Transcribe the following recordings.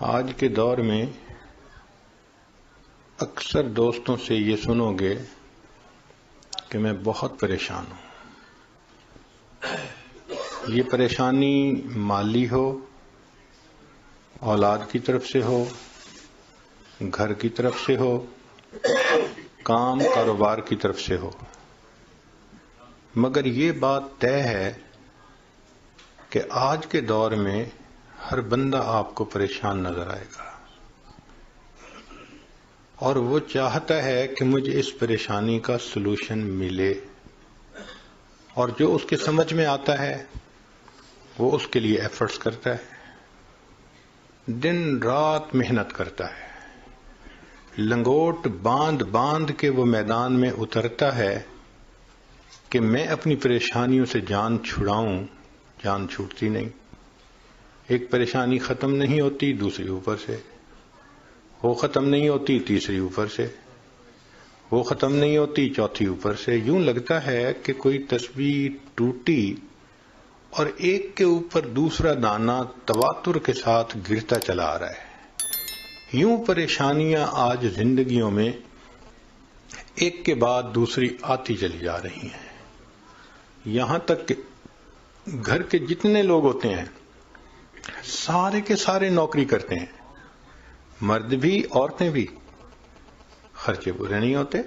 آج کے دور میں اکثر دوستوں سے یہ سنو گے کہ میں بہت پریشان ہوں. یہ پریشانی مالی ہو، اولاد کی طرف سے ہو، گھر کی طرف سے ہو، کام کاروبار کی طرف سے ہو، مگر یہ بات طے ہے کہ آج کے دور میں ہر بندہ آپ کو پریشان نظر آئے گا، اور وہ چاہتا ہے کہ مجھے اس پریشانی کا سلوشن ملے، اور جو اس کے سمجھ میں آتا ہے وہ اس کے لیے ایفرٹس کرتا ہے، دن رات محنت کرتا ہے، لنگوٹ باندھ باندھ کے وہ میدان میں اترتا ہے کہ میں اپنی پریشانیوں سے جان چھڑاؤں. جان چھوٹتی نہیں، ایک پریشانی ختم نہیں ہوتی، دوسری اوپر سے، وہ ختم نہیں ہوتی، تیسری اوپر سے، وہ ختم نہیں ہوتی، چوتھی اوپر سے. یوں لگتا ہے کہ کوئی تسبیح ٹوٹی اور ایک کے اوپر دوسرا دانہ تواتر کے ساتھ گرتا چلا آ رہا ہے. یوں پریشانیاں آج زندگیوں میں ایک کے بعد دوسری آتی چلی جا رہی ہیں، یہاں تک کہ گھر کے جتنے لوگ ہوتے ہیں سارے کے سارے نوکری کرتے ہیں، مرد بھی عورتیں بھی. خرچے پورے نہیں ہوتے،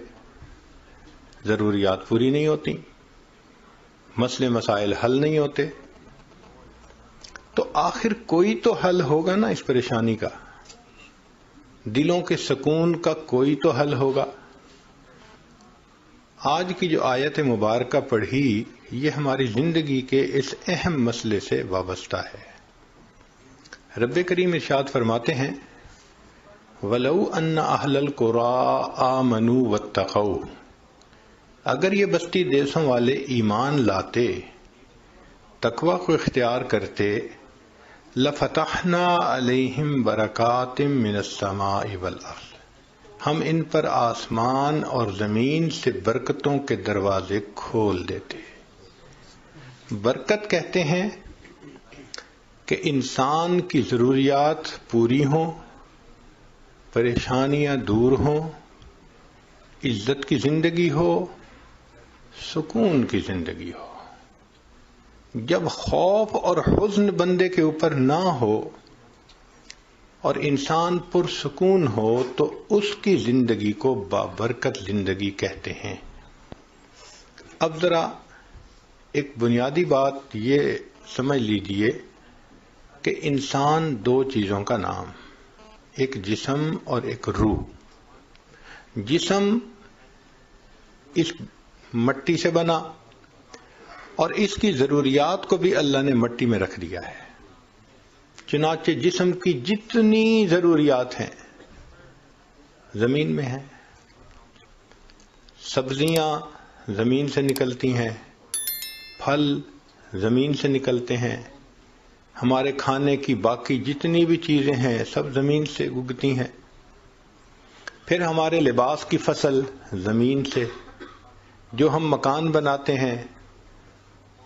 ضروریات پوری نہیں ہوتی، مسئلے مسائل حل نہیں ہوتے. تو آخر کوئی تو حل ہوگا نا اس پریشانی کا، دلوں کے سکون کا کوئی تو حل ہوگا. آج کی جو آیت مبارکہ پڑھی یہ ہماری زندگی کے اس اہم مسئلے سے وابستہ ہے. رب کریم ارشاد فرماتے ہیں وَلَوْ أَنَّ أَهْلَ الْقُرَىٰ آمَنُوا وَاتَّقَوْا، اگر یہ بستی دیسوں والے ایمان لاتے، تقوی کو اختیار کرتے، لَفَتَحْنَا عَلَيْهِمْ بَرَكَاتٍ مِّنَ السَّمَاءِ وَالْأَرْضِ، ہم ان پر آسمان اور زمین سے برکتوں کے دروازے کھول دیتے. برکت کہتے ہیں کہ انسان کی ضروریات پوری ہوں، پریشانیاں دور ہوں، عزت کی زندگی ہو، سکون کی زندگی ہو. جب خوف اور حزن بندے کے اوپر نہ ہو اور انسان پرسکون ہو تو اس کی زندگی کو بابرکت زندگی کہتے ہیں. اب ذرا ایک بنیادی بات یہ سمجھ لیجئے کہ انسان دو چیزوں کا نام، ایک جسم اور ایک روح. جسم اس مٹی سے بنا اور اس کی ضروریات کو بھی اللہ نے مٹی میں رکھ دیا ہے. چنانچہ جسم کی جتنی ضروریات ہیں زمین میں ہیں. سبزیاں زمین سے نکلتی ہیں، پھل زمین سے نکلتے ہیں، ہمارے کھانے کی باقی جتنی بھی چیزیں ہیں سب زمین سے اگتی ہیں. پھر ہمارے لباس کی فصل زمین سے، جو ہم مکان بناتے ہیں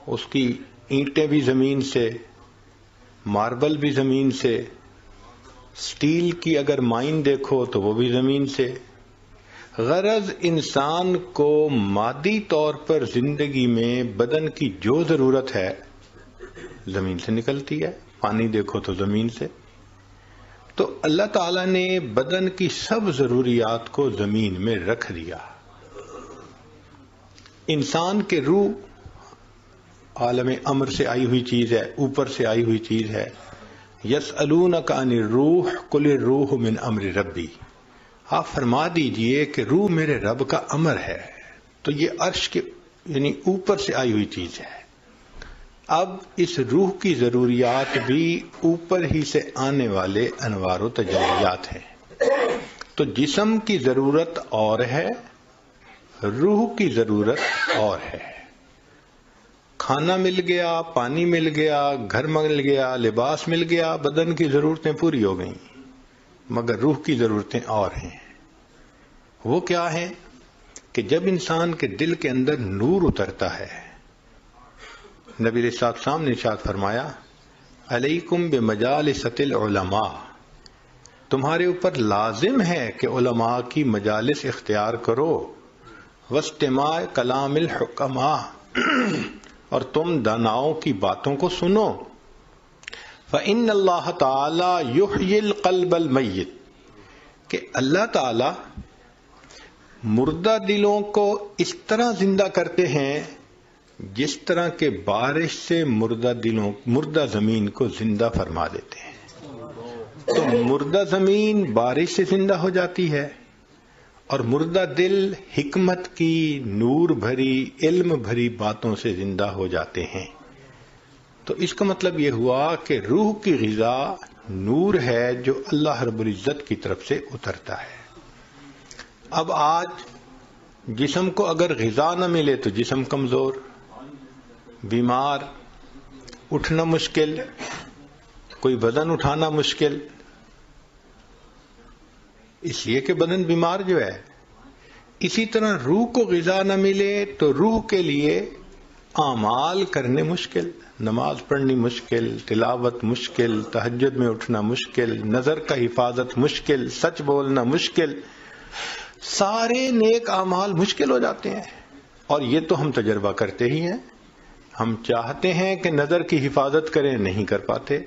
اس کی اینٹیں بھی زمین سے، ماربل بھی زمین سے، سٹیل کی اگر مائن دیکھو تو وہ بھی زمین سے. غرض انسان کو مادی طور پر زندگی میں بدن کی جو ضرورت ہے زمین سے نکلتی ہے. پانی دیکھو تو زمین سے. تو اللہ تعالیٰ نے بدن کی سب ضروریات کو زمین میں رکھ دیا. انسان کے روح عالم امر سے آئی ہوئی چیز ہے، اوپر سے آئی ہوئی چیز ہے. یسألونک عن الروح قل الروح من امر ربی، آپ فرما دیجئے کہ روح میرے رب کا امر ہے. تو یہ عرش کے یعنی اوپر سے آئی ہوئی چیز ہے. اب اس روح کی ضروریات بھی اوپر ہی سے آنے والے انوار و تجلیات ہیں. تو جسم کی ضرورت اور ہے، روح کی ضرورت اور ہے. کھانا مل گیا، پانی مل گیا، گھر مل گیا، لباس مل گیا، بدن کی ضرورتیں پوری ہو گئیں، مگر روح کی ضرورتیں اور ہیں. وہ کیا ہیں کہ جب انسان کے دل کے اندر نور اترتا ہے، نبی علیہ السلام نے ارشاد فرمایا علیکم بمجالس العلماء، تمہارے اوپر لازم ہے کہ علماء کی مجالس اختیار کرو، واستماع کلام الحکماء، اور تم داناؤں کی باتوں کو سنو۔ فإن اللہ تعالی یحیی القلب المیت، کہ اللہ تعالی مردہ دلوں کو اس طرح زندہ کرتے ہیں جس طرح کہ بارش سے مردہ زمین کو زندہ فرما دیتے ہیں۔ تو مردہ زمین بارش سے زندہ ہو جاتی ہے، اور مردہ دل حکمت کی نور بھری علم بھری باتوں سے زندہ ہو جاتے ہیں۔ تو اس کا مطلب یہ ہوا کہ روح کی غذا نور ہے جو اللہ رب العزت کی طرف سے اترتا ہے۔ اب آج جسم کو اگر غذا نہ ملے تو جسم کمزور، بیمار، اٹھنا مشکل، کوئی وزن اٹھانا مشکل، اس لیے کہ بدن بیمار جو ہے۔ اسی طرح روح کو غذا نہ ملے تو روح کے لیے اعمال کرنے مشکل، نماز پڑھنی مشکل، تلاوت مشکل، تہجد میں اٹھنا مشکل، نظر کا حفاظت مشکل، سچ بولنا مشکل، سارے نیک اعمال مشکل ہو جاتے ہیں۔ اور یہ تو ہم تجربہ کرتے ہی ہیں۔ ہم چاہتے ہیں کہ نظر کی حفاظت کریں، نہیں کر پاتے۔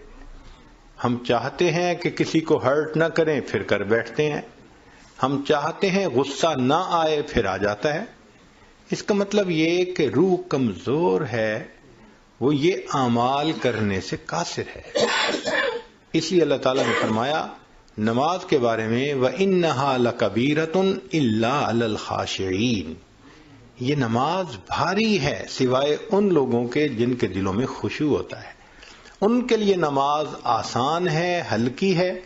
ہم چاہتے ہیں کہ کسی کو ہرٹ نہ کریں، پھر کر بیٹھتے ہیں۔ ہم چاہتے ہیں غصہ نہ آئے، پھر آ جاتا ہے۔ اس کا مطلب یہ کہ روح کمزور ہے، وہ یہ اعمال کرنے سے قاصر ہے۔ اس لیے اللہ تعالیٰ نے فرمایا نماز کے بارے میں وَإِنَّهَا لَكَبِيرَةٌ إِلَّا عَلَى الْخَاشِعِينَ، یہ نماز بھاری ہے سوائے ان لوگوں کے جن کے دلوں میں خشوع ہوتا ہے۔ ان کے لیے نماز آسان ہے، ہلکی ہے،